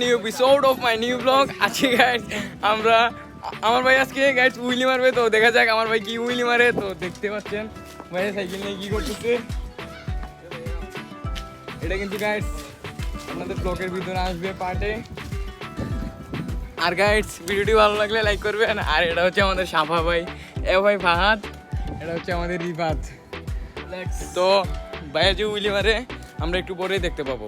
New episode of my new blog. আজকে guys আমরা আমার ভাই আজকে গাইস উইলি মারবে, তো দেখা যাক আমার ভাই কি উইলি মারে। তো দেখতে পাচ্ছেন ভাই সাইকেল নিয়ে কি করতেছে। এটা কিন্তু গাইস আপনাদের ব্লগের ভিতরে আসবে পার্টে। আর গাইস ভিডিওটি ভালো লাগলে লাইক করবেন। আর এটা হচ্ছে আমাদের সাফা ভাই, এ ভাই ফাহাদ, এটা হচ্ছে আমাদের রিফাত। তো ভাইয়া যে উইলি মারে আমরা একটু পরেই দেখতে পাবো।